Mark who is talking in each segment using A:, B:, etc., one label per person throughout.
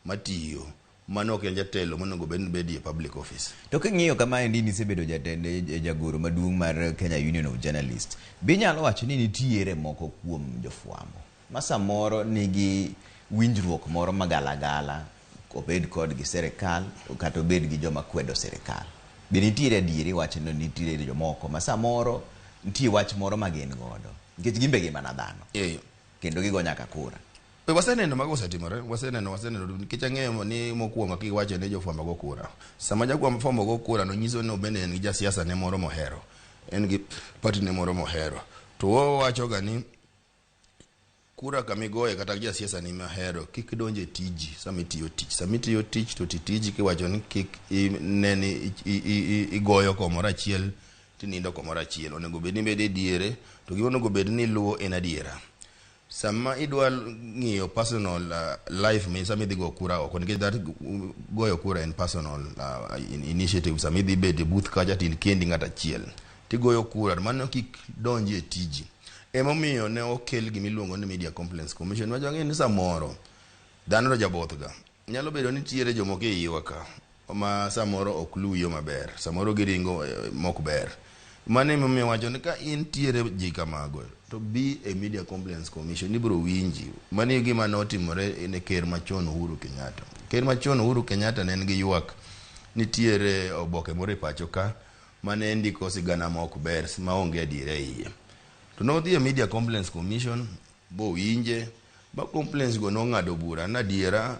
A: matiyo mano ok en jatelo monego bed e public office.
B: To king'iyo kama endi nisebedo jatende jagoro maduong' mar Kenya Union of Journalists. Binyalo wacho ni nitiere moko kuom jofwambo ma samoro nigi winjruok moro magalagala obed kod gi serikal kata obed gi joma kwedo serikal. Be nitiere adieri wacho ni nitiere jomoko ma samoro nitie wach moro ma gin godo nikech gimbe gi mana dhano. Kendo gigo nyaka kura.
A: Waseneno mago osetimore, waseneno nikech ang'eyo ni mokwongo kiwacho ne jofwambo go kura. Sama jafwambo go kura no nyiso ni obende en gi jasiasa ne moro mohero. En gi party ne moro mohero. To wacho ga ni kura kamigoye kata jasiasa ni mohero kik donje tiji sama itiyo tich. Sama itiyo tich to tiji kiwacho ni kik neni igoyo komoro achiel tinindo komoro achiel. Onego bed ni bede diere to gima onego bed ni luwo en adiera. Sama idwa ng'iyo personal life means sama idhi go kura oko nikech that goyo kura en personal initiative. Sama idhi bede booth kacha tin kendi ng'ata achiel tigoyo kura mano kik donji e tiji. Emomiyo ne okel gimiluongo ni Media Complaints Commission. Wajo ng'e ni samoro dhano jaboth ga nyalo bedo ni tiere jomoko e iwa ka ma samoro ok luw yo maber, samoro giringo mok ber. Mane emomiyo wacho ni ka intiere ji kamago to be a Media Complaints Commission ibro winji. Mane gima notimore ne ker machon Uhuru Kenyatta. Ker machon Uhuru Kenyatta ne en gi ywak nitiere oboke moro e pachoka mane ndiko sigana ma ok ber ma onge adiera iye. To no dhi a Media Complaints Commission bo winje ba complaints go no ng'ado bura na adiera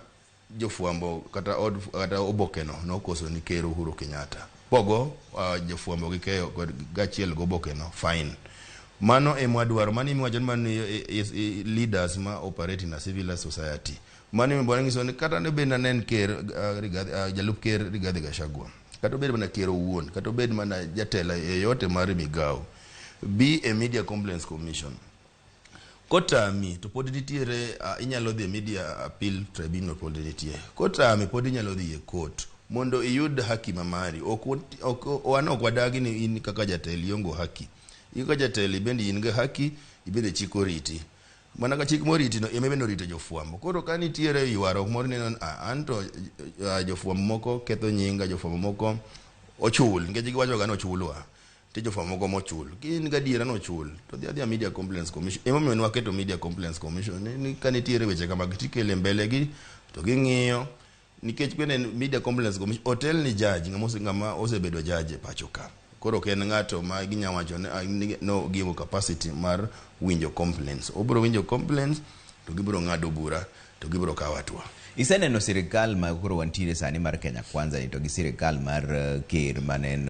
A: jofwambo kata oboke no nokoso ni ker Uhuru Kenyatta. Pogo jofwambo gi keyo kod gachiel go oboke no fine. Mano e mwadwaro mani miwacho ni leaders ma operate in a civil society. Mani mbona ngiso ni kata ne benda nen ker jalup ker Rigathi Gachagua. Kata bed mana ker owuon, kata bed mana jatela yote mar migao. Be a Media Complaints Commission. Kotami to pod nitiere inyalo dhi Media Appeal Tribunal pod nitie. Kotami pod inyalo dhi e court mondo iyud haki mamari. Ok wadagi ni in kaka jateli ongo haki. Iko jateli bendi in ga haki ibede chiko riti. Mana ka chik moriti no emebe no rito jofwambo. Koro ka nitiere ywaro moro ni anto jofwambo moko ketho nyinga, jofwambo moko ochul nikech giwacho ga no chulwa. Te jofwambo moko mochul. Kin ga diera no chul. To the Media Complaints Commission. Emomiyo ne waketo Media Complaints Commission ni ka nitiere weche kama gitikele mbele gi to ging'iyo nikech bende Media Complaints Commission hotel ni judge ngama osebedo judge pachoka. Koro ken ng'ato ma ginyawacho no give capacity mar winjo complaints. Obro winjo complaints to gibro ng'ado bura to gibro kawo hatua.
B: Iseneno sirikal ma koro wantiere sani mar Kenya Kwanza to gi sirikal mar ker manen